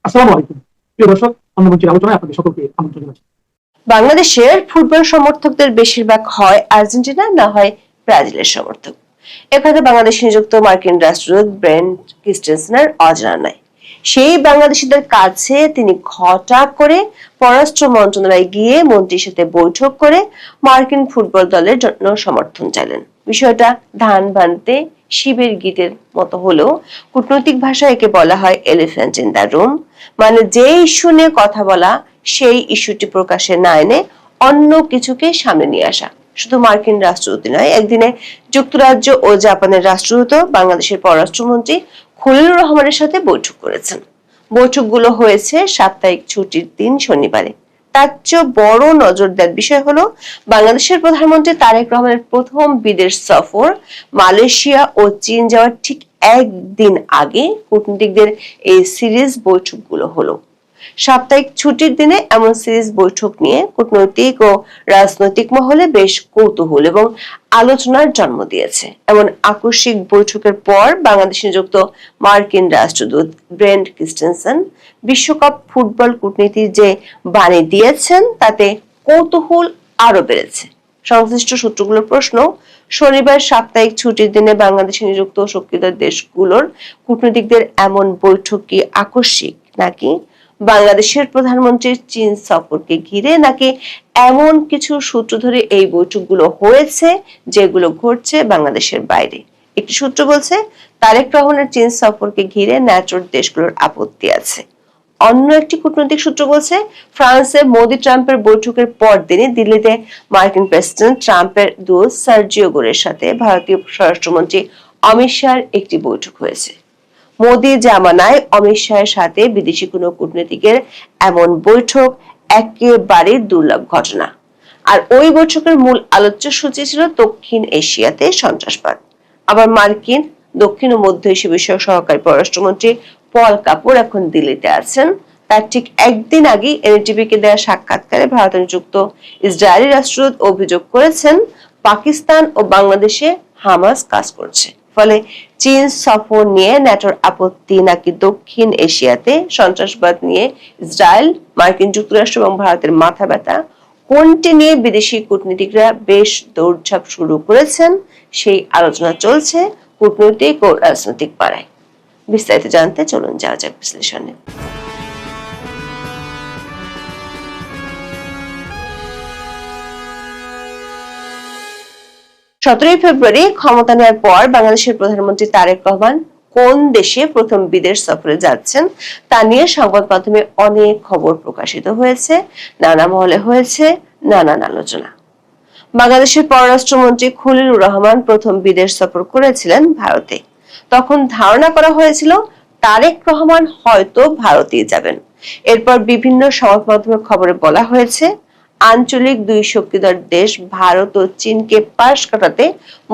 আসসালামু আলাইকুম প্রিয় দর্শক, অন্নমঞ্চের আলোচনায় আপনাদের সকলকে আমন্ত্রণ জানাচ্ছি। বাংলাদেশের ফুটবল সমর্থকদের বেশিরভাগ হয় আর্জেন্টিনা না হয় ব্রাজিলের সমর্থক। একথা বাংলাদেশে নিযুক্ত মার্কিন রাষ্ট্রদূত ব্রেন্ট ক্রিস্টেনসেনের অজানা নয়। সেই বাংলাদেশিদের কাছে তিনি হঠাৎ করে পররাষ্ট্র মন্ত্রণালয়ে গিয়ে মন্ত্রীর সাথে বৈঠক করে মার্কিন ফুটবল দলের জন্য সমর্থন চাইলেন। বিষয়টা ধান ভানতে শিবের গীতের মতো হলেও কূটনৈতিক ভাষায় একে বলা হয় এলিফ্যান্ট ইন দ্য রুম, মানে যে ইস্যু নিয়ে কথা বলা সেই ইস্যুটি প্রকাশে না এনে অন্য কিছুকে সামনে নিয়ে আসা। শুধু মার্কিন রাষ্ট্রদূত নয়, একদিনে যুক্তরাজ্য ও জাপানের রাষ্ট্রদূত বাংলাদেশের পররাষ্ট্রমন্ত্রী খলিলুর রহমানের সাথে বৈঠক করেছেন। বৈঠকগুলো হয়েছে সাপ্তাহিক ছুটির দিন শনিবারে। তার চেয়ে বড় নজর দেওয়ার বিষয় হলো বাংলাদেশের প্রধানমন্ত্রী তারেক রহমানের প্রথম বিদেশ সফর মালয়েশিয়া ও চীন যাওয়ার ঠিক একদিন আগে কূটনীতিকদের এই সিরিজ বৈঠকগুলো হলো। সাপ্তাহিক ছুটির দিনে এমন সিরিজ বৈঠক নিয়ে কূটনৈতিক ও রাজনৈতিক মহলে বেশ কৌতূহল এবং আলোচনার জন্ম দিয়েছে। এমন আকস্মিক বৈঠকের পর বাংলাদেশে নিযুক্ত মার্কিন রাষ্ট্রদূত ব্রেন্ট ক্রিস্টেনসেন বিশ্বকাপ ফুটবল কূটনীতির যে বাণী দিয়েছেন তাতে কৌতূহল আরো বেড়েছে। সংশ্লিষ্ট সূত্রগুলোর প্রশ্ন, শনিবার সাপ্তাহিক ছুটির দিনে বাংলাদেশে নিযুক্ত শক্তিধর দেশগুলোর কূটনীতিকদের এমন বৈঠক কি আকস্মিক, নাকি বাংলাদেশের প্রধানমন্ত্রীর চীন সফরকে ঘিরে, নাকি এমন কিছু সূত্র ধরে এই বৈঠকগুলো হয়েছে যেগুলো ঘটছে বাংলাদেশের বাইরে? একটি সূত্র বলছে তারেক রহমানের চীন সফরকে ঘিরে ন্যাটোর দেশগুলোর আপত্তি আছে। অন্য একটি কূটনৈতিক সূত্র বলছে ফ্রান্সে মোদি ট্রাম্পের বৈঠকের পর দিনই দিল্লিতে মার্কিন প্রেসিডেন্ট ট্রাম্পের দূত সার্জিও গোরের সাথে ভারতীয় স্বরাষ্ট্রমন্ত্রী অমিত শাহর একটি বৈঠক হয়েছে। মোদি জামানায় অমিত শাহের সাথে বিদেশি কোনো কূটনীতিকের এমন বৈঠক একেবারে দুর্লভ ঘটনা। আর ওই বৈঠকের মূল আলোচ্য সূচি ছিল দক্ষিণ এশিয়াতে সন্ত্রাসবাদ। আবার মার্কিন দক্ষিণ ও মধ্য এশিয়া বিষয়ক সহকারী পররাষ্ট্রমন্ত্রী পল কাপুর এখন দিল্লিতে আছেন। তার ঠিক একদিন আগে এনডিটিভিকে দেওয়া সাক্ষাৎকারে ভারতে নিযুক্ত ইসরায়েলি রাষ্ট্রদূত অভিযোগ করেছেন পাকিস্তান ও বাংলাদেশে হামাস কাজ করছে। ফলে চীন সফর নিয়ে ন্যাটোর আপত্তি, নাকি দক্ষিণ এশিয়াতে সন্ত্রাসবাদ নিয়ে ইসরায়েল, মার্কিন যুক্তরাষ্ট্র এবং ভারতের মাথা ব্যথা, কোনটি নিয়ে বিদেশি কূটনীতিকরা বেশ দৌড়ঝাঁপ শুরু করেছেন সেই আলোচনা চলছে কূটনৈতিক ও রাজনৈতিক পাড়ায়। বিস্তারিত জানতে চলুন যাওয়া যাক বিশ্লেষণে। 17 ফেব্রুয়ারি ক্ষমতা নেওয়ার পর বাংলাদেশের প্রধানমন্ত্রী তারেক রহমান কোন দেশে প্রথম বিদেশ সফরে যাচ্ছেন তা নিয়ে সংবাদ মাধ্যমে অনেক খবর প্রকাশিত হয়েছে, নানা মহলে হয়েছে নানান আলোচনা। বাংলাদেশের পররাষ্ট্রমন্ত্রী খলিলুর রহমান প্রথম বিদেশ সফর করেছিলেন ভারতে। তখন ধারণা করা হয়েছিল তারেক রহমান হয়তো ভারতেই যাবেন। এরপর বিভিন্ন সংবাদ মাধ্যমে খবরে বলা হয়েছে আঞ্চলিক দুই শক্তিধর দেশ ভারত ও চীনকে পাশ কাটাতে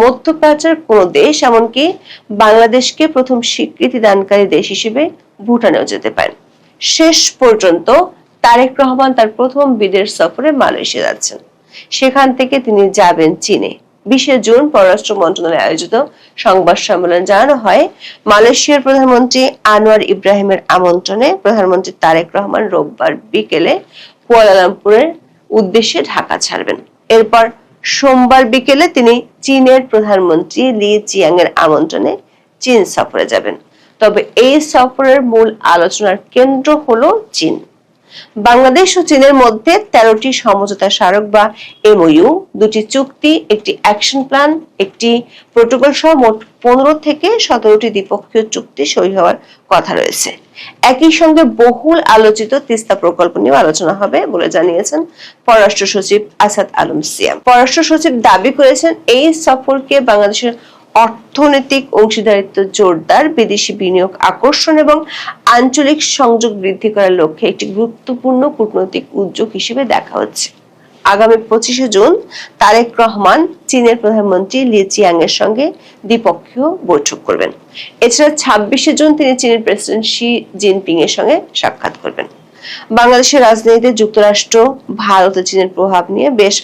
মধ্যপ্রাচ্যের কোন দেশ, এমনকি বাংলাদেশকে প্রথম স্বীকৃতি দানকারী দেশ হিসেবে ভুটানেও যেতে পারেন। শেষ পর্যন্ত তারেক রহমান তার প্রথম বিদেশ সফরে মালয়েশিয়া যাচ্ছেন। সেখান থেকে তিনি যাবেন চীনে। 20 জুন পররাষ্ট্র মন্ত্রণালয়ে আয়োজিত সংবাদ সম্মেলন জানানো হয় মালয়েশিয়ার প্রধানমন্ত্রী আনোয়ার ইব্রাহিমের আমন্ত্রণে প্রধানমন্ত্রী তারেক রহমান রোববার বিকেলে কুয়ালালামপুরের উদ্দেশ্যে ঢাকা ছাড়বেন। এরপর সোমবার বিকেলে তিনি চীনের প্রধানমন্ত্রী লি চিয়াং এর আমন্ত্রণে চীন সফরে যাবেন। তবে এই সফরের মূল আলোচনার কেন্দ্র হলো চীন। বাংলাদেশ ও চীনের মধ্যে 13টি সমঝোতা স্মারক বা এমওইউ, 2টি চুক্তি, একটি অ্যাকশন প্ল্যান, একটি প্রোটোকল সহ মোট 15 থেকে 17টি দ্বিপক্ষীয় চুক্তি সই হওয়ার কথা রয়েছে। একই সঙ্গে বহুল আলোচিত তিস্তা প্রকল্প নিয়ে আলোচনা হবে বলে জানিয়েছেন পররাষ্ট্র সচিব আসাদ আলম সিয়াম। পররাষ্ট্র সচিব দাবি করেছেন এই সফরকে বাংলাদেশের অর্থনৈতিক অংশীদারিত্ব জোরদার, বিদেশি বিনিয়োগ আকর্ষণ এবং আঞ্চলিক সংযোগ বৃদ্ধি করার লক্ষ্যে একটি গুরুত্বপূর্ণ কূটনৈতিক উদ্যোগ হিসেবে দেখা হচ্ছে। আগামী 25 জুন তারেক রহমান চীনের প্রধানমন্ত্রী লি চিয়াং এর সঙ্গে দ্বিপক্ষীয় বৈঠক করবেন। এছাড়া 26 জুন তিনি চীনের প্রেসিডেন্ট শি জিনপিং এর সঙ্গে সাক্ষাৎ করবেন। বাংলাদেশের রাজনীতিতে যুক্তরাষ্ট্র, ভারত ও চীনের প্রভাব নিয়ে বেশ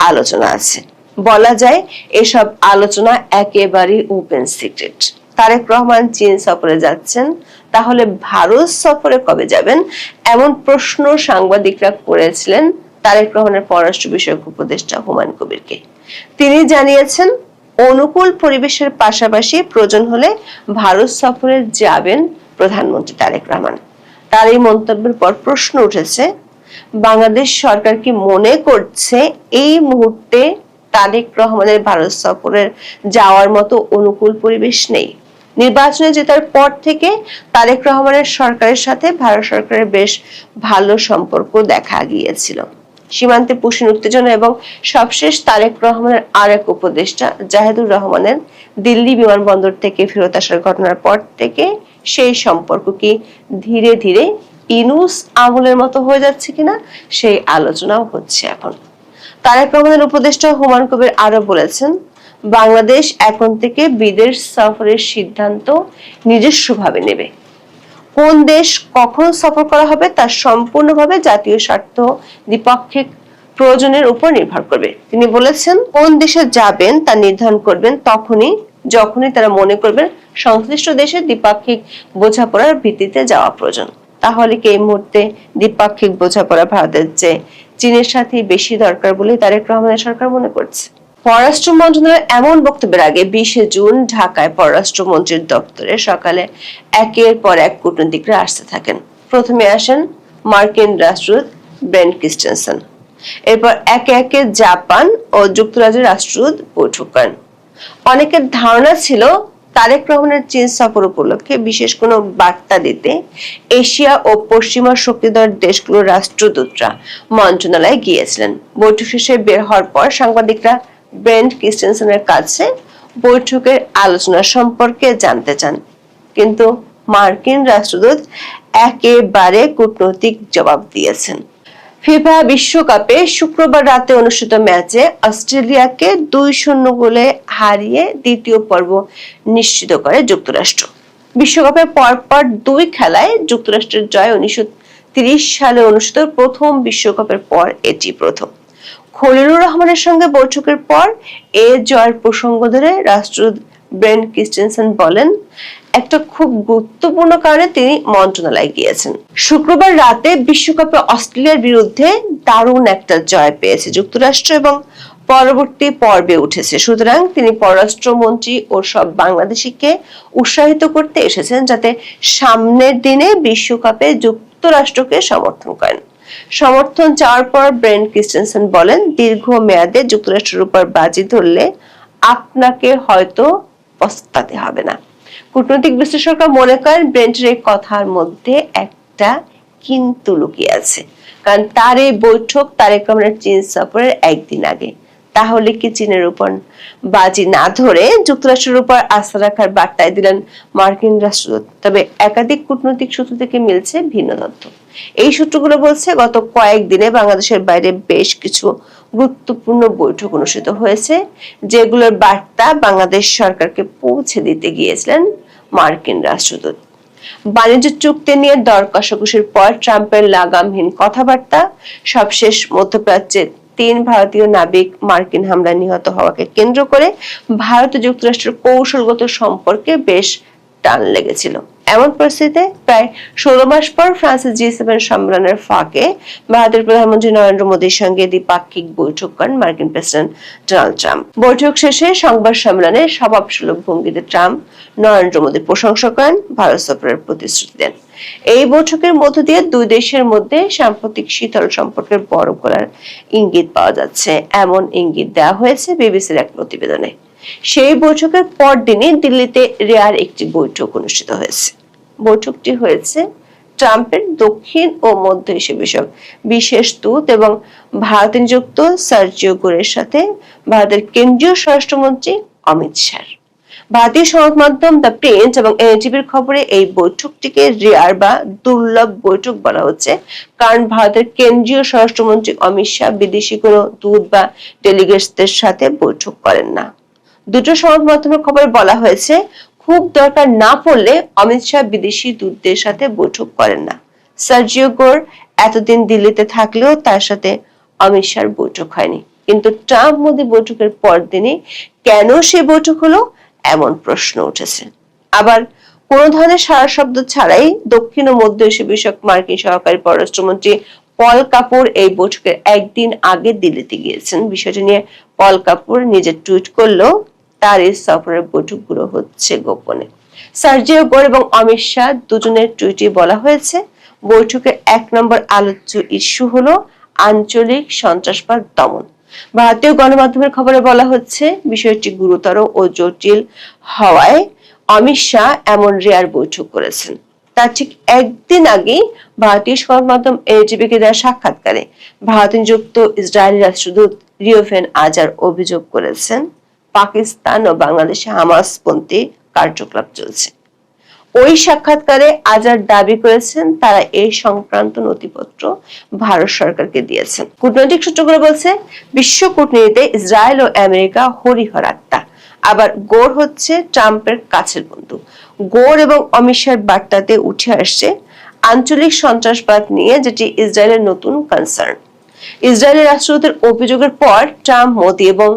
আলোচনা আছে। বলা যায় এসব আলোচনা একেবারে ওপেন সিক্রেট। তারেক রহমান চীন সফরে যাচ্ছেন, তাহলে ভারত সফরে কবে যাবেন, এমন প্রশ্ন সাংবাদিকরা করেছিলেন তারেক রহমানের পররাষ্ট্র বিষয়ক উপদেষ্টা হুমায়ুন কবিরকে। তিনি জানিয়েছেন, অনুকূল পরিবেশের পাশাপাশি প্রয়োজন হলে ভারত সফরে যাবেন প্রধানমন্ত্রী তারেক রহমান। তার এই মন্তব্যের পর প্রশ্ন উঠেছে, বাংলাদেশ সরকার কি মনে করছে এই মুহূর্তে তারেক রহমানের ভারত সফরের যাওয়ার মতো অনুকূল পরিবেশ নেই? নির্বাচনে জেতার পর থেকে তারেক রহমানের সরকারের সাথে ভারত সরকারের বেশ ভালো সম্পর্ক দেখা গিয়েছিল। সীমান্তে পুশিন উত্তেজনা এবং সবশেষ তারেক রহমানের আরেক উপদেষ্টা জাহেদুর রহমানের দিল্লি বিমানবন্দর থেকে ফেরত আসার ঘটনার পর থেকে সেই সম্পর্ক কি ধীরে ধীরে ইনুস আমলের মতো হয়ে যাচ্ছে কিনা, সেই আলোচনাও হচ্ছে এখন। তারেক রহমানের উপদেষ্টা হুমায়ুন কবির আরো বলেছেন, বাংলাদেশ এখন থেকে বিদেশ সফরের সিদ্ধান্ত নিজস্বভাবে নেবে। কোন দেশ কখন সফর করা হবে তা সম্পূর্ণভাবে জাতীয় স্বার্থ, দ্বিপাক্ষিক প্রয়োজনের উপর নির্ভর করবে। তিনি বলেছেন, কোন দেশে যাবেন তা নির্ধারণ করবেন যখনই তারা মনে করবেন সংশ্লিষ্ট দেশে দ্বিপাক্ষিক বোঝাপড়ার ভিত্তিতে যাওয়া প্রয়োজন। তাহলে কি এই মুহূর্তে দ্বিপাক্ষিক বোঝাপড়া ভারতের চেয়ে চীনের সাথে বেশি দরকার বলে তারেক রহমানের সরকার মনে করছে? পররাষ্ট্র মন্ত্রণালয়ের এমন বক্তব্যের আগে 20 জুন ঢাকায় পররাষ্ট্রমন্ত্রীর দপ্তরে সকালে একের পর এক কূটনীতিকরা আসতে থাকেন। প্রথমে আসেন মার্কিন রাষ্ট্রদূত ব্রেন্ট ক্রিস্টেনসেন, এরপর একে একে জাপান ও যুক্তরাজ্যের রাষ্ট্রদূত বৈঠক করেন। অনেকের ধারণা ছিল তারেক রহমানের চীন সফর উপলক্ষে বিশেষ কোনো বার্তা দিতে এশিয়া ও পশ্চিমা শক্তিধর দেশগুলোর রাষ্ট্রদূতরা মন্ত্রণালয়ে গিয়েছিলেন। বৈঠক শেষে বের হওয়ার পর সাংবাদিকরা ব্রেন্ট ক্রিস্টেনসেনের কাছে বৈঠকের আলোচনা সম্পর্কে জানতে চান, কিন্তু মার্কিন রাষ্ট্রদূত একেবারে কূটনৈতিক জবাব দিয়েছেন। ফিফা বিশ্বকাপে শুক্রবার রাতে অনুষ্ঠিত ম্যাচে অস্ট্রেলিয়াকে 2-0 গোলে হারিয়ে দ্বিতীয় পর্ব নিশ্চিত করে যুক্তরাষ্ট্র। বিশ্বকাপে পরপর 2 খেলায় যুক্তরাষ্ট্রের জয় 1930 সালে অনুষ্ঠিত প্রথম বিশ্বকাপের পর এটি প্রথম। খলিলুর রহমানের সঙ্গে বৈঠকের পর এ জয়ের প্রসঙ্গ ধরে রাষ্ট্রদূত ব্রেন্ট ক্রিস্টেনসেন বলেন, একটা খুব গুরুত্বপূর্ণ কারণে তিনি মন্ত্রণালয়ে গিয়েছেন। শুক্রবার রাতে বিশ্বকাপে অস্ট্রেলিয়ার বিরুদ্ধে দারুণ একটা জয় পেয়েছে যুক্তরাষ্ট্র এবং পরবর্তী পর্বে উঠেছে। সুতরাং তিনি পররাষ্ট্রমন্ত্রী ও সব বাংলাদেশিকে উৎসাহিত করতে এসেছেন যাতে সামনের দিনে বিশ্বকাপে যুক্তরাষ্ট্রকে সমর্থন করেন। সমর্থন চাওয়ার পর ব্রেন্ট ক্রিস্টেনসেন বলেন, দীর্ঘ মেয়াদে যুক্তরাষ্ট্রের উপর বাজি ধরলে আপনাকে হয়তো পস্তাতে হবে না। কূটনৈতিক বিশ্লেষকরা মনে করেন ব্রেন্টের এই কথার মধ্যে একটা কিন্তু লুকিয়ে আছে, কারণ তার এই বৈঠক তারেক রহমানের চীন সফরের একদিন আগে। তাহলে কি চীনের উপর বাজি না ধরে যুক্তরাষ্ট্রের উপর আস্থা রাখার বার্তায় দিলেন মার্কিন রাষ্ট্রদূত? তবে একাধিক কূটনৈতিক সূত্র থেকে মিলছে ভিন্ন তথ্য। এই সূত্রগুলো বলছে, গত কয়েকদিনে বাংলাদেশের বাইরে বেশ কিছু গুরুত্বপূর্ণ বৈঠক অনুষ্ঠিত হয়েছে, যেগুলোর বার্তা বাংলাদেশ সরকারকে পৌঁছে দিতে গিয়েছিলেন মার্কিন রাষ্ট্রদূত। বাণিজ্য চুক্তি নিয়ে দর কষাকষির পর ট্রাম্পের লাগামহীন কথাবার্তা, সবশেষ মধ্যপ্রাচ্যে 3 ভারতীয় নাবিক মার্কিন হামলায় নিহত হওয়াকে কেন্দ্র করে ভারত ও যুক্তরাষ্ট্রের কৌশলগত সম্পর্কে বেশ টান লেগেছিল। এমন পরিস্থিতিতে প্রায় 16 মাস পর ফ্রান্সের G7 সম্মেলনের ফাঁকে ভারতের প্রধানমন্ত্রী নরেন্দ্র মোদীর সঙ্গে দ্বিপাক্ষিক বৈঠক করেন মার্কিন প্রেসিডেন্ট ডোনাল্ড ট্রাম্প। বৈঠক শেষে সংবাদ সম্মেলনে স্বভাবসুলভ ভঙ্গিতে ট্রাম্প নরেন্দ্র মোদীর প্রশংসা করেন, ভারত সফরের প্রতিশ্রুতি দেন। এই বৈঠকের মধ্য দিয়ে দুই দেশের মধ্যে সাম্প্রতিক শীতল সম্পর্কের বরফ গলার ইঙ্গিত পাওয়া যাচ্ছে, এমন ইঙ্গিত দেওয়া হয়েছে বিবিসির এক প্রতিবেদনে। সেই বৈঠকের পর দিনই দিল্লিতে রেয়ার একটি বৈঠক অনুষ্ঠিত হয়েছে। বৈঠকটি হয়েছে ট্রাম্পের দক্ষিণ ও মধ্য এশিয়া বিষয়ক বিশেষ দূত এবং ভারতে নিযুক্ত সার্জিও গোরের সাথে ভারতের কেন্দ্রীয় স্বরাষ্ট্রমন্ত্রী অমিত শাহ। ভারতীয় সংবাদ মাধ্যম দ্য প্রিন্ট এবং এনডিটিভির খবরে এই বৈঠকটিকে রেয়ার বা দুর্লভ বৈঠক বলা হচ্ছে, কারণ ভারতের কেন্দ্রীয় স্বরাষ্ট্রমন্ত্রী অমিত শাহ বিদেশি কোনো দূত বা ডেলিগেটসদের সাথে বৈঠক করেন না। দুটো সংবাদ মাধ্যমের খবরে বলা হয়েছে, খুব দরকার না পড়লে অমিত শাহ বিদেশি দূতদের সাথে বৈঠক করেন না। সার্জিও গোর এতদিন দিল্লিতে থাকলেও তার সাথে অমিত শাহর বৈঠক হয়নি, কিন্তু ট্রাম্প মোদী বৈঠকের পর দিনই কেন সে বৈঠক হলো, এমন প্রশ্ন উঠেছে। আবার কোনো ধরনের সারা শব্দ ছাড়াই দক্ষিণ ও মধ্য এশিয়া বিষয়ক মার্কিন সহকারী পররাষ্ট্রমন্ত্রী পল কাপুর এই বৈঠকের একদিন আগে দিল্লিতে গিয়েছেন। বিষয়টি নিয়ে পল কাপুর নিজে টুইট করলেও তার এই সফরের বৈঠকগুলো হচ্ছে গোপনে। সার্জিও গোর এবং অমিত শাহ দুজনের টুইটে বলা হয়েছে, বৈঠকের 1 নম্বর আলোচ্য ইস্যু হলো আঞ্চলিক সন্ত্রাসবাদ দমন। ভারতীয় গণমাধ্যমের খবরে বলা হচ্ছে, বিষয়টি গুরুতর ও জটিল হওয়ায় অমিত শাহ এমন রেয়ার বৈঠক করেছেন। তার ঠিক একদিন আগেই ভারতীয় সংবাদ মাধ্যম এনডিটিভিকে দেওয়া সাক্ষাৎকারে ভারতে নিযুক্ত ইসরায়েলি রাষ্ট্রদূত রিওভেন আজার অভিযোগ করেছেন, পাকিস্তান ও বাংলাদেশে হামাসপন্থী কার্যকলাপ চলছে। ওই সাক্ষাৎকারে আজার দাবি করেছেন তারা এই সংক্রান্ত নথিপত্র ভারত সরকারকে দিয়েছেন। কূটনৈতিক সূত্রগুলো বলছে, বিশ্ব কূটনীতিতে ইসরায়েল ও আমেরিকা হরিহর আত্মা। আবার গোর হচ্ছে ট্রাম্পের কাছের বন্ধু। গোর এবং অমিত শাহর বার্তাতে উঠে আসছে আঞ্চলিক সন্ত্রাসবাদ নিয়ে, যেটি ইসরায়েলের নতুন কনসার্ন। ইসরায়েলের রাষ্ট্রদূতের অভিযোগের পর ট্রাম্প, মোদি এবং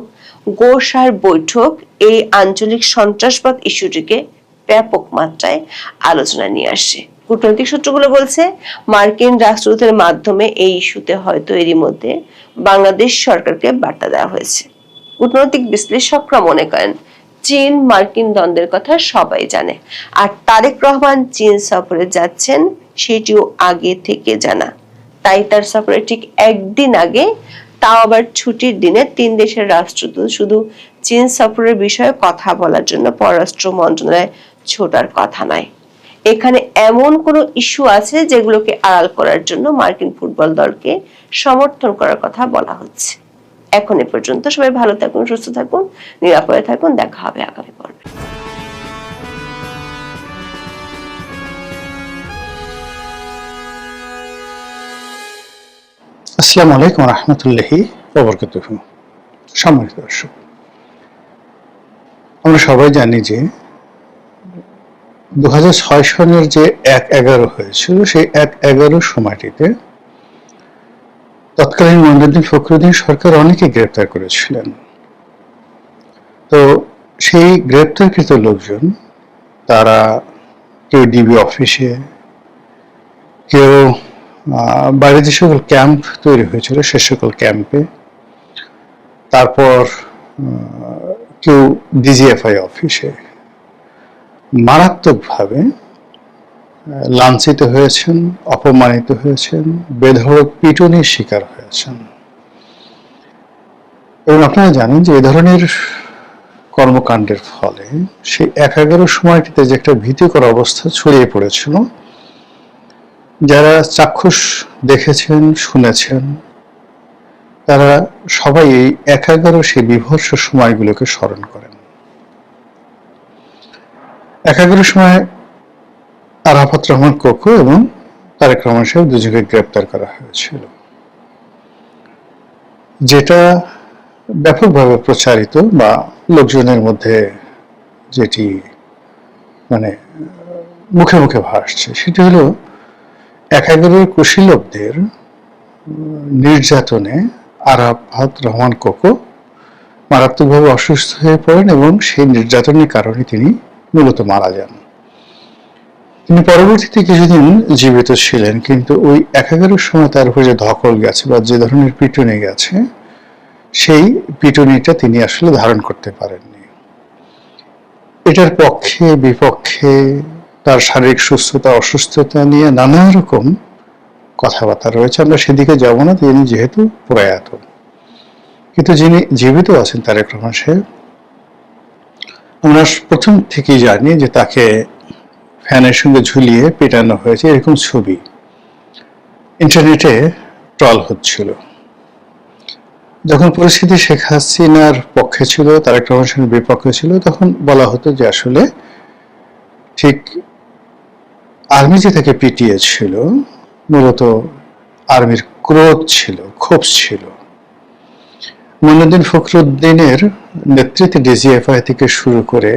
গোর শাহের বৈঠক এই আঞ্চলিক সন্ত্রাসবাদ ইস্যুটিকে ব্যাপক মাত্রায় আলোচনা নিয়ে আসছে। কূটনৈতিক সূত্রগুলো বলছে, মার্কিন রাষ্ট্রদূতের মাধ্যমে এই ইস্যুতে হয়তো এরই মধ্যে বাংলাদেশ সরকারকে বার্তা দেওয়া হয়েছে। কূটনৈতিক বিশ্লেষকরা মনে করেন, চীন মার্কিন দ্বন্দ্বের কথা সবাই জানে, আর তারেক রহমান চীন সফরে যাচ্ছেন সেটিও আগে থেকে জানা। তাই তার সফরে ঠিক একদিন আগে, তাও আবার ছুটির দিনে, 3 দেশের রাষ্ট্রদূত শুধু চীন সফরের বিষয়ে কথা বলার জন্য পররাষ্ট্র মন্ত্রণালয়ে ছোটার কথা নয়। এখানে এমন কোনো ইস্যু আছে যেগুলোকে আড়াল করার জন্য মার্কিন ফুটবল দলকে সমর্থন করার কথা বলা হচ্ছে। এখন এ পর্যন্ত। সবাই ভালো থাকুন, সুস্থ থাকুন, নিরাপদে থাকুন। দেখা হবে আগামী পর্বে। আসসালামু আলাইকুম রহমতুল্লাহি ওয়া বারাকাতুহু। সম্মানিত দর্শক, আমরা সবাই জানি যে 2006 সনের যে 1/11 হয়েছিল, সেই 1/11 সময়টিতে তৎকালীন মঈনুদ্দিন ফখরুদ্দিন সরকার অনেকে গ্রেপ্তার করেছিলেন। তো সেই গ্রেপ্তারকৃত লোকজন, তারা কেউ ডিবি অফিসে, কেউ বাইরে যে সকল ক্যাম্প তৈরি হয়েছিল সে সকল ক্যাম্পে, তারপর কেউ ডিজিএফআই অফিসে মারাত্মকভাবে লাঞ্ছিত হয়েছেন, অপমানিত হয়েছেন, বেধড়ক পিটুনির শিকার হয়েছেন। এবং আপনারা জানেন যে এই ধরনের কর্মকাণ্ডের ফলে সেই 1/11 সময়টিতে যে একটা ভীতিকর অবস্থা ছড়িয়ে পড়েছিল, যারা চাক্ষুষ দেখেছেন, শুনেছেন, তারা সবাই এই 1/11 সেই বিভৎস সময়গুলোকে স্মরণ করেন। 1/11 সময় আরাফাত রহমান কোকো এবং তারেক রহমান সাহেব দুজনকে গ্রেপ্তার করা হয়েছিল, যেটা ব্যাপকভাবে প্রচারিত বা লোকজনের মধ্যে যেটি মানে মুখে মুখে ভাসছে, সেটি হলো 1/11 কুশীলবদের নির্যাতনে আরাফাত রহমান কোকো মারাত্মকভাবে অসুস্থ হয়ে পড়েন এবং সেই নির্যাতনের কারণে তিনি মূলত মারা যান। তিনি পরবর্তীতে কিছুদিন জীবিত ছিলেন, কিন্তু ওই 1/11 সময় তার উপর যে ধকল গেছে বা যে ধরনের পিটুনি গেছে, সেই পিটুনিটা তিনি আসলে ধারণ করতে পারেননি। এটার পক্ষে বিপক্ষে, তার শারীরিক সুস্থতা অসুস্থতা নিয়ে নানা রকম কথাবার্তা রয়েছে। আমরা সেদিকে যাব না, তিনি যেহেতু প্রয়াত। কিন্তু যিনি জীবিত আছেন, তারেক রহমান সাহেব, আমরা প্রথম থেকেই জানি যে তাকে ফ্যানের সঙ্গে ঝুলিয়ে পেটানো হয়েছে, এরকম ছবি ইন্টারনেটে ট্রল হচ্ছিল। যখন পরিস্থিতি শেখ হাসিনার পক্ষে ছিল, তারেক রহমান সাহেবের বিপক্ষে ছিল, তখন বলা হতো যে আসলে ঠিক আর্মি যে তাকে পিটিয়েছিল, মূলত আর্মির ক্রোধ ছিল, ক্ষোভ ছিল। মঈনুদ্দিন ফখরুদ্দিনের নেতৃত্বে ডিজিএফআই থেকে শুরু করে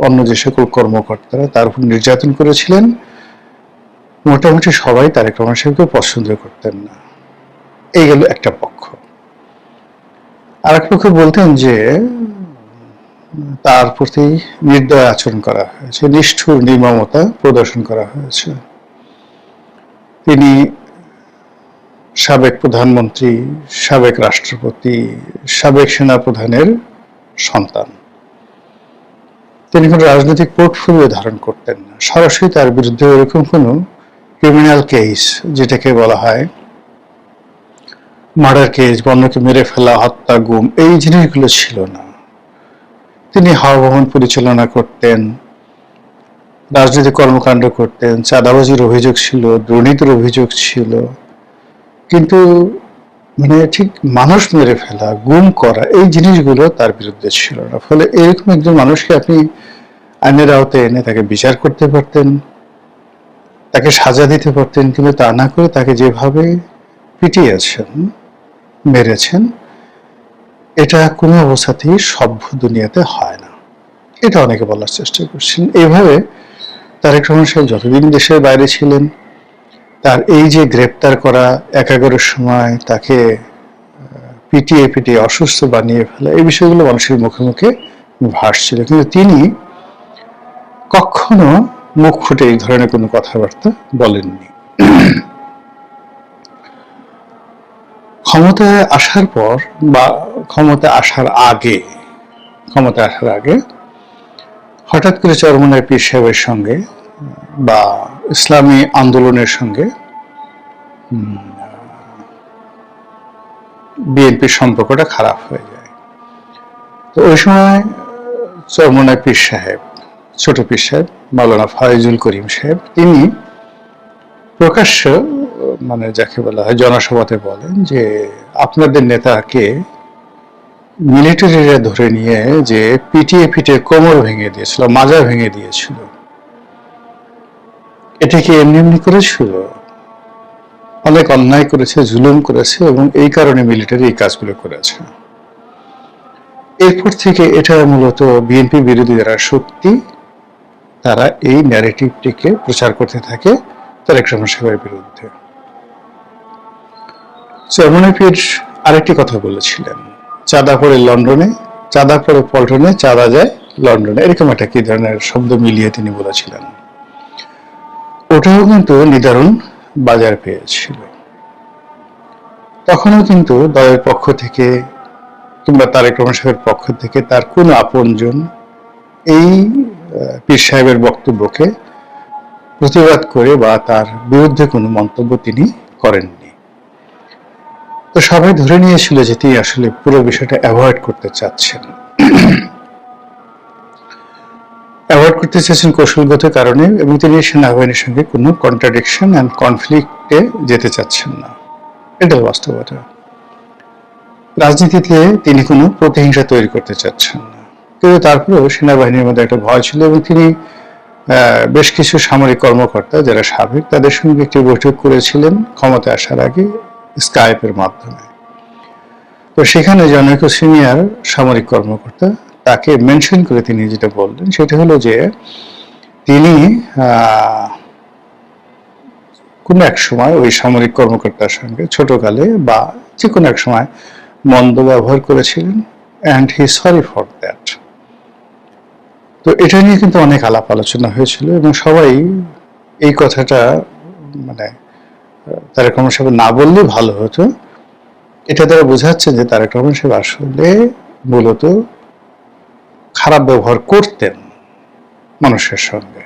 অন্য যে সকল কর্মকর্তারা তার উপর নির্যাতন করেছিলেন, মোটামুটি সবাই তারেক রহমান সাহেবকে পছন্দ করতেন না। এই গেল একটা পক্ষ। আর এক পক্ষ বলতেন যে তার প্রতি নির্দয় আচরণ করা হয়েছে, নিষ্ঠুর নির্মমতা প্রদর্শন করা হয়েছে। তিনি সাবেক প্রধানমন্ত্রী, সাবেক রাষ্ট্রপতি, সাবেক সেনাপ্রধানের সন্তান। তিনি কোনো রাজনৈতিক পোর্টফোলিও ধারণ করতেন না। সরাসরি তার বিরুদ্ধে এরকম কোনো ক্রিমিনাল কেস, যেটাকে বলা হয় মার্ডার কেস, অন্যকে মেরে ফেলা, হত্যা, গুম, এই জিনিসগুলো ছিল না। তিনি হাওয়া ভবন পরিচালনা করতেন, রাজনৈতিক কর্মকাণ্ড করতেন, চাঁদাবাজির অভিযোগ ছিল, দুর্নীতির অভিযোগ ছিল, কিন্তু মানে ঠিক মানুষ মেরে ফেলা, গুম করা, এই জিনিসগুলো তার বিরুদ্ধে ছিল না। ফলে এরকম একজন মানুষকে আপনি আইনের আওতায় এনে তাকে বিচার করতে পারতেন, তাকে সাজা দিতে পারতেন, কিন্তু তা না করে তাকে যেভাবে পিটিয়েছেন, মেরেছেন, এটা কোনো অবস্থাতেই সভ্য দুনিয়াতে হয় না। এটা অনেকে বলার চেষ্টা করছেন। এইভাবে তারেক রহমান সাহেব যতদিন দেশের বাইরে ছিলেন, তার এই যে গ্রেপ্তার করা, একাগারের সময় তাকে পিটিয়ে পিটিয়ে অসুস্থ বানিয়ে ফেলা, এই বিষয়গুলো মানুষের মুখে মুখে ভাসছিল, কিন্তু তিনি কখনো মুখ ফুটে এই ধরনের কোনো কথাবার্তা বলেননি। ক্ষমতায় আসার পর বা ক্ষমতায় আসার আগে হঠাৎ করে চরমনাই পীর সাহেবের সঙ্গে বা ইসলামী আন্দোলনের সঙ্গে বিএনপির সম্পর্কটা খারাপ হয়ে যায়। তো ওই সময় চরমনাই পীর সাহেব, ছোট পীর সাহেব মাওলানা ফয়জুল করিম সাহেব, তিনি প্রকাশ্য মানে যাকে বলা হয় জনসভাতে বলেন যে আপনাদের নেতাকে মিলিটারিরা ধরে নিয়ে যে পিটিয়ে পিটিয়ে কোমর ভেঙে দিয়েছিল, মাজা ভেঙে দিয়েছিল, এটা কি এমনি এমনি করেছিল? অনেক অন্যায় করেছে, জুলুম করেছে, এবং এই কারণে মিলিটারি এই কাজগুলো করেছে। এরপর থেকে এটা মূলত বিএনপি বিরোধী যারা শক্তি, তারা এই ন্যারেটিভটিকে প্রচার করতে থাকে তারেক রহমান সাহেবের বিরুদ্ধে। চরমনাই পীর আরেকটি কথা বলেছিলেন, চাঁদা পড়ে লন্ডনে, চাঁদা পড়ে পল্টনে, চাঁদা যায় লন্ডনে, এরকম একটা কি ধরনের শব্দ মিলিয়ে তিনি বলেছিলেন। ওটাও কিন্তু নিদারুণ বাজার পেয়েছিল। তখনও কিন্তু দলের পক্ষ থেকে কিংবা তারেক রহমান সাহেবের পক্ষ থেকে তার কোনো আপনজন এই পীর সাহেবের বক্তব্যকে প্রতিবাদ করে বা তার বিরুদ্ধে কোনো মন্তব্য তিনি করেননি। তো সবাই ধরে নিয়েছিল যে তিনি আসলে পুরো বিষয়টা অ্যাভয়েড করতে চাচ্ছেন, কৌশলগত কারণে, এবং তিনি সেনাবাহিনীর সঙ্গে কোনো কন্ট্রাডিকশন অ্যান্ড কনফ্লিক্টে যেতে চাচ্ছেন না। এটা বাস্তবতা। রাজনীতিতে তিনি কোনো প্রতিহিংসা তৈরি করতে চাচ্ছেন না, কিন্তু তারপরেও সেনাবাহিনীর মধ্যে একটা ভয় ছিল, এবং তিনি বেশ কিছু সামরিক কর্মকর্তা যারা সাবেক, তাদের সঙ্গে একটি বৈঠক করেছিলেন ক্ষমতায় আসার আগে স্কাইপের মাধ্যমে। তো সেখানে জনৈক সিনিয়র সামরিক কর্মকর্তা তাকে মেনশন করে তিনি যেটা বললেন সেটা হলো যে তিনি কোনো এক সময় ওই সামরিক কর্মকর্তার সঙ্গে ছোটকালে বা যে কোনো এক সময় মন্দ ব্যবহার করেছিলেন, and he sorry for that. তো এটা নিয়ে কিন্তু অনেক আলাপ আলোচনা হয়েছিল, এবং সবাই এই কথাটা মানে তারেক রহমান সাহেব না বললে ভালো হতো, এটা তারা বোঝাচ্ছে যে তারেক রহমান সাহেব আসলে মূলত খারাপ ব্যবহার করতেন মানুষের সঙ্গে।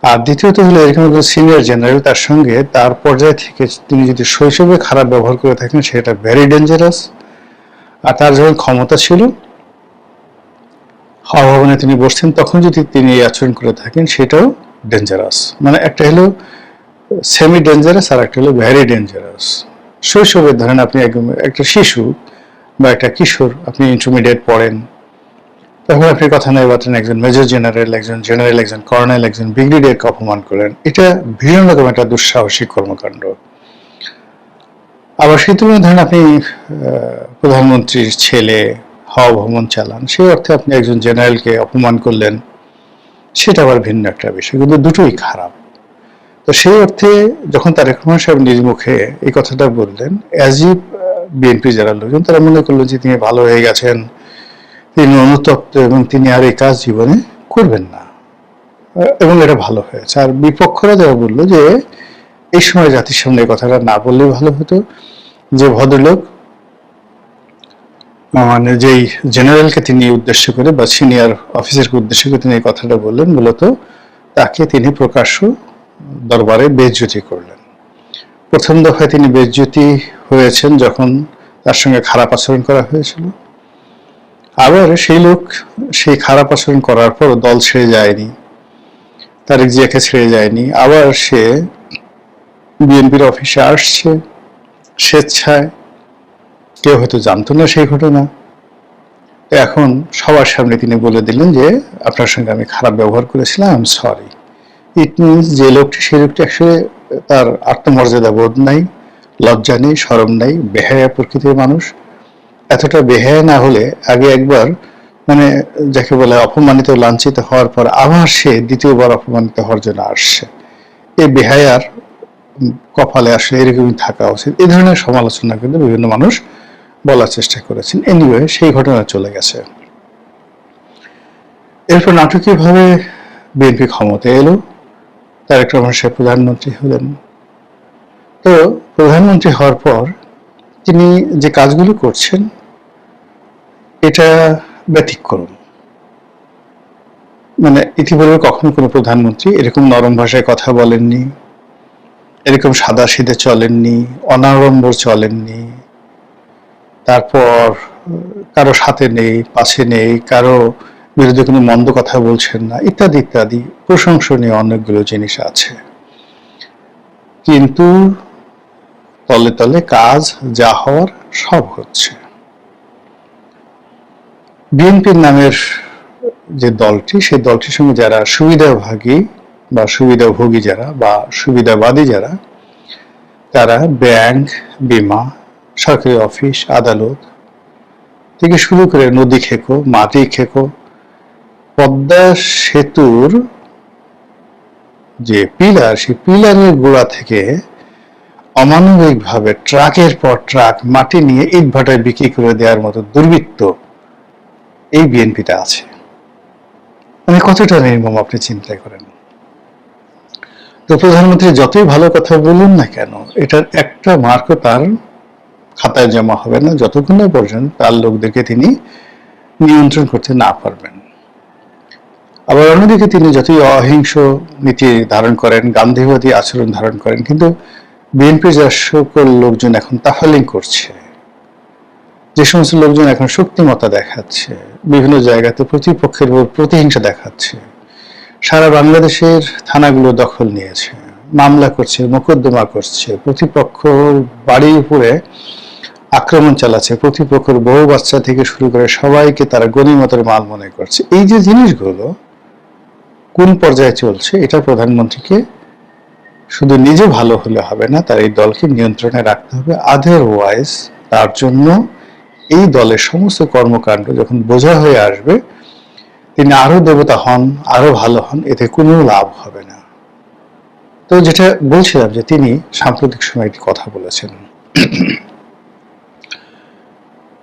আর দ্বিতীয়ত হলো এরকম একজন সিনিয়র জেনারেল, তার সঙ্গে তার পর্যায় থেকে তিনি যদি শৈশবে খারাপ ব্যবহার করে থাকেন সেটা ভেরি ডেঞ্জারাস। আর তার যখন ক্ষমতা ছিল, হাওয়া ভবনে তিনি বসছেন, তখন যদি তিনি এই আচরণ করে থাকেন সেটাও ডেঞ্জারাস। মানে একটা হলো সেমি ডেঞ্জারাস আর একটা হলো ভেরি ডেঞ্জারাস। শৈশবের ধরেন আপনি একদম একটা শিশু বা একটা কিশোর, আপনি ইন্টারমিডিয়েট পড়েন, তখন আপনি কথা নাই বার্তেন একজন মেজর জেনারেল, একজন জেনারেল, একজন কর্নেল, একজন ব্রিগেডিয়ারকে অপমান করেন, এটা ভীষণ রকম একটা দুঃসাহসিক কর্মকাণ্ড। আবার সেই তুলনায় ধরেন আপনি প্রধানমন্ত্রীর ছেলে, হাওয়া ভবন চালান, সেই অর্থে আপনি একজন জেনারেলকে অপমান করলেন, সেটা আবার ভিন্ন একটা বিষয়, কিন্তু দুটোই খারাপ। তো সেই অর্থে যখন তারেক রহমান সাহেব নিজ মুখে এই কথাটা বললেন, অ্যাজ ইফ বিএনপি যারা লোকজন তারা মনে করলেন যে তিনি ভালো হয়ে গেছেন, তিনি অনুতপ্ত এবং তিনি আর এই কাজ জীবনে করবেন না, এবং এটা ভালো হয়েছে। আর বিপক্ষরা যারা বললো যে এই সময় জাতির সামনে কথাটা না বললে ভালো হতো, যে ভদ্রলোক মানে যেই জেনারেলকে তিনি উদ্দেশ্য করে বা সিনিয়র অফিসারকে উদ্দেশ্য করে তিনি এই কথাটা বললেন, মূলত তাকে তিনি প্রকাশ্য দরবারে বেইজ্জতি করলেন। প্রথম দফায় তিনি বেইজ্জতি হয়েছেন যখন তার সঙ্গে খারাপ আচরণ করা হয়েছিল। আবার সেই লোক সেই খারাপ আচরণ করার পর দল ছেড়ে যায়নি, তারেক জিয়াকে ছেড়ে যায়নি, আবার সে বিএনপির অফিসে আসছে স্বেচ্ছায়। কেউ হয়তো জানতো না সেই ঘটনা, এখন সবার সামনে তিনি বলে দিলেন যে আপনার সঙ্গে আমি খারাপ ব্যবহার করেছিলাম, I am sorry. It means যে লোকটি, সেই লোকটি আসলে তার আত্মমর্যাদা বোধ নাই, লজ্জা নেই, শরম নাই, বেহায়া প্রকৃতির মানুষ। এতটা বেহায়া না হলে আগে একবার মানে যাকে বলে অপমানিত লাঞ্ছিত হওয়ার পর আবার সে দ্বিতীয়বার অপমানিত হওয়ার জন্য আসছে। এই বেহায়ার কপালে আসলে এরকমই থাকা উচিত। এই ধরনের সমালোচনা কিন্তু বিভিন্ন মানুষ বলার চেষ্টা করেছেন। এনিওয়ে, সেই ঘটনা চলে গেছে। এরপর নাটকীয়ভাবে বিএনপি ক্ষমতায় এলো, তারেক রহমান সাহেব প্রধানমন্ত্রী হলেন। তো প্রধানমন্ত্রী হওয়ার পর তিনি যে কাজগুলো করছেন এটা ব্যতিক্রম। মানে ইতিপূর্বে কখনো কোনো প্রধানমন্ত্রী এরকম নরম ভাষায় কথা বলেননি, এরকম সাদা সিধে চলেননি, অনাড়ম্বর চলেননি, তারপর কারো সাথে নেই, পাশে নেই, কারো বিরুদ্ধে কোনো মন্দ কথা বলছেন না, ইত্যাদি ইত্যাদি প্রশংসনীয় অনেকগুলো জিনিস আছে। কিন্তু তলে তলে কাজ যা হওয়ার সব হচ্ছে। বিএনপির নামের যে দলটি, সেই দলটির সঙ্গে যারা সুবিধাভাগী বা সুবিধাভোগী যারা বা সুবিধাবাদী যারা, তারা ব্যাংক, বিমা, সরকারি অফিস, আদালত থেকে শুরু করে নদী খেকো, মাটি খেকো, পদ্মা সেতুর যে পিলার, সেই পিলারের গোড়া থেকে অমানবিকভাবে ট্রাকের পর ট্রাক মাটি নিয়ে ইট ভাটায় বিক্রি করে দেওয়ার মতো দুর্বৃত্ত এই বিএনপিটা আছে। মানে কতটা নির্মম আপনি চিন্তা করেন। তো প্রধানমন্ত্রী যতই ভালো কথা বলুন না কেন, এটার একটা মার্কও তার খাতায় জমা হবে না যতক্ষণ না পর্যন্ত তার লোকদেরকে তিনি নিয়ন্ত্রণ করতে না পারবেন। আবার অন্যদিকে তিনি যতই অহিংস নীতি ধারণ করেন, গান্ধীবাদী আচরণ ধারণ করেন, কিন্তু বিএনপির যা সকল লোকজন এখন তাফালিং করছে, যে সমস্ত লোকজন এখন শক্তিমত্তা দেখাচ্ছে, বিভিন্ন জায়গাতে প্রতিপক্ষের উপর প্রতিহিংসা দেখাচ্ছে, সারা বাংলাদেশের থানাগুলো দখল নিয়েছে, মামলা করছে, মোকদ্দমা করছে, প্রতিপক্ষ বাড়ির উপরে আক্রমণ চালাচ্ছে, প্রতিপক্ষের বউ বাচ্চা থেকে শুরু করে সবাইকে তারা গণিমতের মাল মনে করছে, এই যে জিনিসগুলো কোন পর্যায়ে চলছে, এটা প্রধানমন্ত্রীকে শুধু নিজে ভালো হলে হবে না, তার এই দলকে নিয়ন্ত্রণে রাখতে হবে। আদারওয়াইজ তার জন্য এই দলের সমস্ত কর্মকাণ্ড যখন বোঝা হয়ে আসবে, তিনি আরো দেবতা হন, আরো ভালো হন, এতে কোনো লাভ হবে না। তো যেটা বলছিলাম যে তিনি সাম্প্রতিক সময় একটি কথা বলেছেন,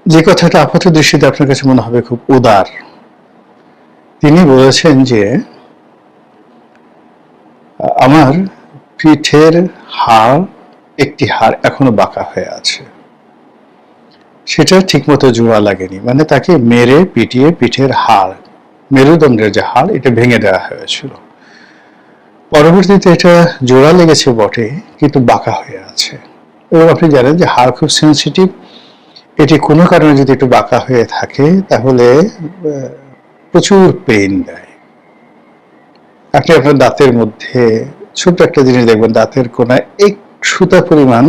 যে কথাটা আপাত দৃষ্টিতে আপনার কাছে মনে হবে খুব উদার। তিনি বলেছেন যে আমার পিঠের হাড়, একটি হাড় এখনো বাঁকা হয়ে আছে, সেটা ঠিকমতো জোড়া লাগেনি। মানে তাকে মেরে পিটিয়ে পিঠের হাড়, মেরুদণ্ডের যে হাড়, এটা ভেঙে দেওয়া হয়েছিল। পরবর্তীতে এটা জোড়া লেগেছে বটে, কিন্তু বাঁকা হয়ে আছে। এবং আপনি জানেন যে হাড় খুব সেন্সিটিভ, এটি কোনো কারণে যদি একটু বাঁকা হয়ে থাকে তাহলে প্রচুর পেইন দেয়। আপনি আপনার দাঁতের মধ্যে ছোট্ট একটা জিনিস দেখবেন, দাঁতের কোনায় এক সুতা পরিমাণ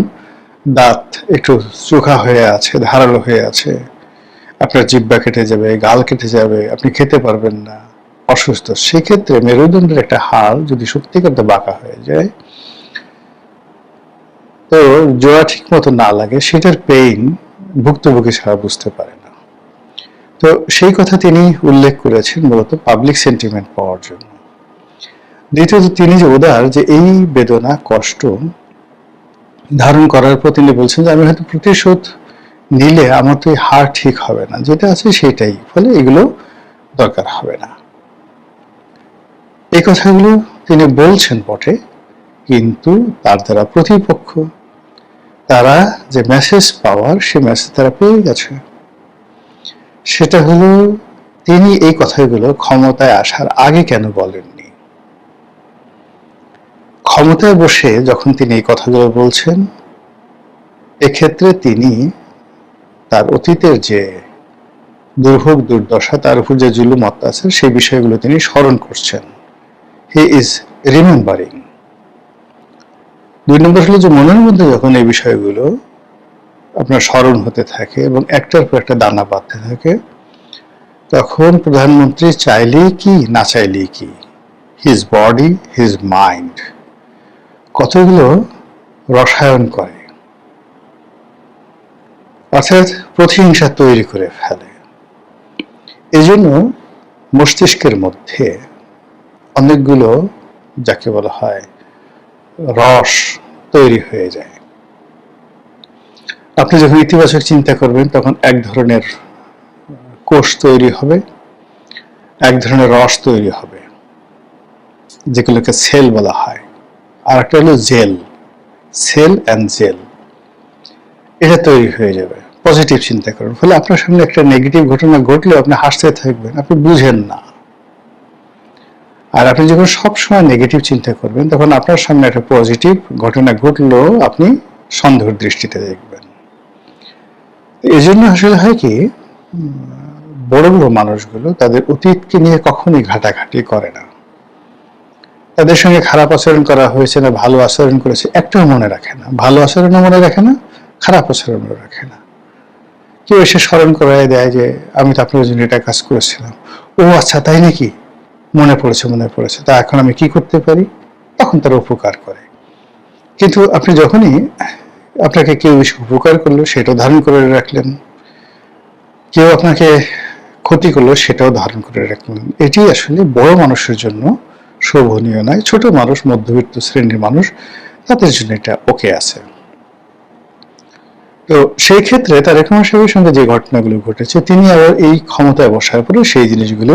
দাঁত একটু চোখা হয়ে আছে, ধারালো হয়ে আছে, আপনার জিহ্বা কেটে যাবে, গাল কেটে যাবে, আপনি খেতে পারবেন না, অসুস্থ। সেক্ষেত্রে মেরুদণ্ডের একটা হাড় যদি সত্যিকার বাঁকা হয়ে যায়, তো জোড়া ঠিক মতো না লাগে, সেটার পেইন ভুক্তভোগী ছাড়া বুঝতে পারে না। তো সেই কথা তিনি উল্লেখ করেছেন মূলত পাবলিক সেন্টিমেন্ট পাওয়ার জন্য। দ্বিতীয়ত তিনি যে উদার, যে এই বেদনা কষ্ট ধারণ করার পর তিনি বলছেন যে আমি হয়তো প্রতিশোধ নিলে আমার তো এই হার ঠিক হবে না, যেটা আছে সেটাই, ফলে এগুলো দরকার হবে না। এই কথাগুলো তিনি বলছেন বটে, কিন্তু তার দ্বারা প্রতিপক্ষ তারা যে মেসেজ পাওয়ার, সে মেসেজ তারা পেয়ে গেছে। সেটা হলো, তিনি এই কথাগুলো ক্ষমতায় আসার আগে কেন বলেননি? ক্ষমতায় বসে যখন তিনি এই কথাগুলো বলছেন, এক্ষেত্রে তিনি তার অতীতের যে দুর্ভোগ দুর্দশা, তার উপর যে জুলুম অত্যাচার, সেই বিষয়গুলো তিনি স্মরণ করছেন। He is remembering. 2 নম্বর হলো যে মনের মধ্যে যখন এই বিষয়গুলো আপনার স্মরণ হতে থাকে এবং একটার পর একটা দানা বাঁধতে থাকে, তখন প্রধানমন্ত্রী চাইলেই কি না চাইলেই কি, হিজ বডি, হিজ মাইন্ড কতগুলো রসায়ন করে, অর্থাৎ প্রতিহিংসা তৈরি করে ফেলে। এজন্য মস্তিষ্কের মধ্যে অনেকগুলো যাকে বলা হয় রস তৈরি হয়ে যায়। আপনি যখন ইতিবাচক চিন্তা করবেন, তখন এক ধরনের কোষ তৈরি হবে, এক ধরনের রস তৈরি হবে, যেগুলোকে সেল বলা হয়। আর একটা হলো জেল, সেল অ্যান্ড জেল, এটা তৈরি হয়ে যাবে পজিটিভ চিন্তা করবেন। ফলে আপনার সামনে একটা নেগেটিভ ঘটনা ঘটলেও আপনি হাসতে থাকবেন, আপনি বুঝেন না। আর আপনি যখন সবসময় নেগেটিভ চিন্তা করবেন, তখন আপনার সামনে একটা পজিটিভ ঘটনা ঘটলেও আপনি সন্দেহের দৃষ্টিতে দেখবেন। এই জন্য আসলে হয় কি, বড় বড় মানুষগুলো তাদের অতীতকে নিয়ে কখনোই ঘাটাঘাটি করে না। তাদের সঙ্গে খারাপ আচরণ করা হয়েছে না ভালো আচরণ করেছে একটাও মনে রাখে না, ভালো আচরণও মনে রাখে না, খারাপ আচরণও রাখে না। কেউ এসে স্মরণ করায় দেয় যে আমি তো আপনার জন্য এটা কাজ করেছিলাম, ও আচ্ছা তাই নাকি, মনে পড়েছে, তা এখন আমি কি করতে পারি, তখন তারা উপকার করে। কিন্তু আপনি যখনই আপনাকে কেউ বেশি উপকার করলো, সেটাও ধারণ করে রাখলেন, কেউ আপনাকে ক্ষতি করলো, সেটাও ধারণ করে রাখলেন, এটি আসলে বড় মানুষের জন্য শোভনীয় নয়। ছোট মানুষ, মধ্যবিত্ত শ্রেণীর মানুষ, তাদের জন্য এটা ওকে আছে। তো সেই ক্ষেত্রে তারেক রহমান সাহেবের সঙ্গে যে ঘটনাগুলো ঘটেছে, তিনি আবার এই ক্ষমতায় বসার পরে সেই জিনিসগুলো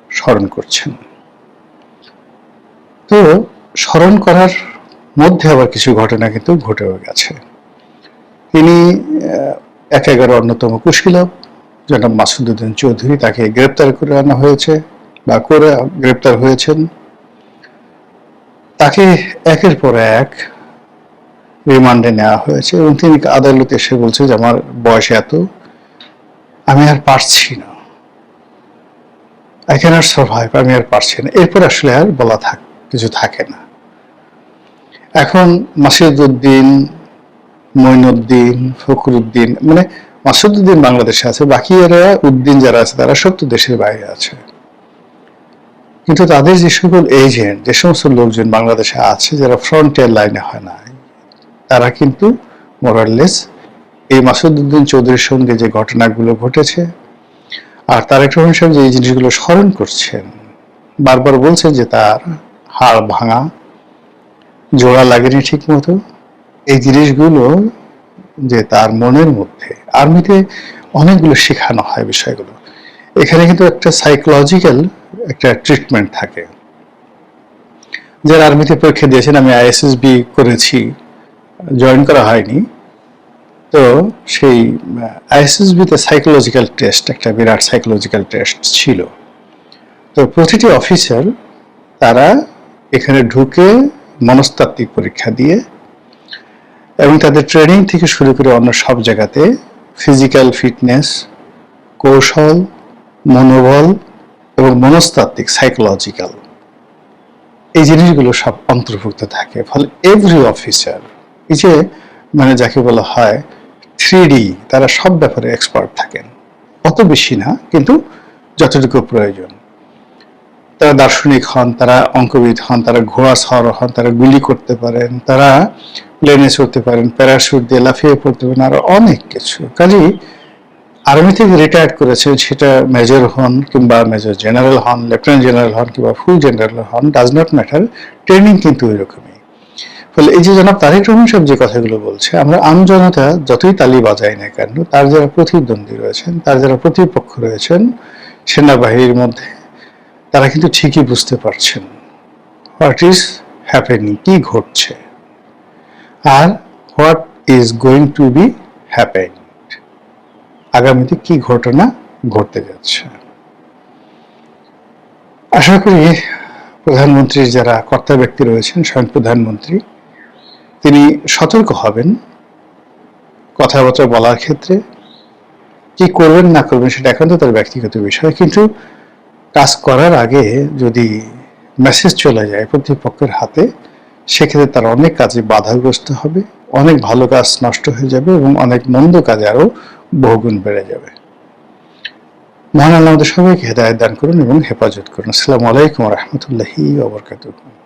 স্মরণ করছেন। তো স্মরণ করার মধ্যে আবার কিছু ঘটনা কিন্তু ঘটেও গেছে। তিনি ১/১১ অন্যতম কুশীলব জনাব মাসুদউদ্দিন চৌধুরী, তাকে গ্রেপ্তার করে আনা হয়েছে বা করে গ্রেপ্তার হয়েছেন। তাকে একের পর এক রিমান্ডে নেওয়া হয়েছে এবং তিনি আদালতে এসে বলছে যে আমার বয়স এত, আমি আর পারছি না, আই ক্যানট সারভাইভ, আমি আর পারছি না। এরপর আসলে আর বলা কিছু থাকে না। এখন মাসুদউদ্দিন, মঈনুদ্দিন, ফখরুদ্দিন, মানে মাসুদউদ্দিন বাংলাদেশে আছে, বাকি এরা উদ্দিন যারা আছে তারা সব তো দেশের বাইরে আছে। কিন্তু তাদের যে সকল এজেন্ট, যে সমস্ত লোকজন বাংলাদেশে আছে যারা ফ্রন্টিয়ার লাইনে হয় না, তারা কিন্তু মোরাললেস এই মাসুদউদ্দিন চৌধুরীর সঙ্গে যে ঘটনাগুলো ঘটেছে, আর তারেক রহমান সাহেব যে এই জিনিসগুলো স্মরণ করছেন, বারবার বলছেন যে তার হাড় ভাঙা, জোড়া লাগেনি ঠিক মতো, এই জিনিসগুলো যে তার মনের মধ্যে, আর্মিতে অনেকগুলো শেখানো হয় বিষয়গুলো। এখানে কিন্তু একটা সাইকোলজিক্যাল একটা ট্রিটমেন্ট থাকে। যারা আর্মিতে পরীক্ষা দিয়েছেন, আমি আইএসএসবি করেছি, জয়েন করা হয়নি, তো সেই আইএসএসবিতে সাইকোলজিক্যাল টেস্ট, একটা বিরাট সাইকোলজিক্যাল টেস্ট ছিল। তো প্রতিটি অফিসার তারা এখানে ঢুকে মনস্তাত্ত্বিক পরীক্ষা দিয়ে এবং তাদের ট্রেনিং থেকে শুরু করে অন্য সব জায়গাতে ফিজিক্যাল ফিটনেস, কৌশল, মনোবল এবং মনস্তাত্ত্বিক সাইকোলজিক্যাল, এই জিনিসগুলো সব অন্তর্ভুক্ত থাকে। ফলে এভরি অফিসার, এই যে মানে যাকে বলা হয় 3D, তারা সব ব্যাপারে এক্সপার্ট থাকেন। অত বেশি না, কিন্তু যতটুকু প্রয়োজন। তারা দার্শনিক হন, তারা অঙ্কবিদ হন, তারা ঘোড়া সওয়ার হন, তারা গুলি করতে পারেন, তারা প্লেনে চড়তে পারেন, প্যারাশুট দিয়ে লাফিয়ে পড়তে পারেন, আরো অনেক কিছু। কাজেই আর্মি থেকে রিটায়ার্ড করেছেন, সেটা মেজর হন কিংবা মেজর জেনারেল হন, লেফটেন্যান্ট জেনারেল হন কিংবা ফুল জেনারেল হন, ডাজ নট ম্যাটার, ট্রেনিং কিন্তু ওই রকমই। ফলে এই যে জনাব তারেক রহমান সাহেব যে কথাগুলো বলছে, আমরা আমজনতা যতই তালি বাজাই না কেন, তার যারা প্রতিদ্বন্দ্বী রয়েছেন, তার যারা প্রতিপক্ষ রয়েছেন সেনাবাহিনীর মধ্যে, তারা কিন্তু ঠিকই বুঝতে পারছেন হোয়াট ইজ হ্যাপেনিং, কি ঘটছে আর what is going to be happen, আগামীতে কি ঘটনা ঘটতে যাচ্ছে। আশা করি প্রধানমন্ত্রীর যারা কর্তা ব্যক্তি রয়েছেন, স্বয়ং প্রধানমন্ত্রী, তিনি সতর্ক হবেন কথাবার্তা বলার ক্ষেত্রে। কি করবেন না করবেন সেটা একান্ত তার ব্যক্তিগত বিষয়, কিন্তু কাজ করার আগে যদি মেসেজ চলে যায় প্রতিপক্ষের হাতে, সেক্ষেত্রে তার অনেক কাজে বাধাগ্রস্ত হবে, অনেক ভালো কাজ নষ্ট হয়ে যাবে এবং অনেক মন্দ কাজে আরো বহুগুণ বেড়ে যাবে। মহান আল্লাহ আমাদের সবাইকে হেদায়েত দান করুন এবং হেফাজত করুন। আসসালামু আলাইকুম ওয়া রাহমাতুল্লাহি ওয়া বারাকাতুহু।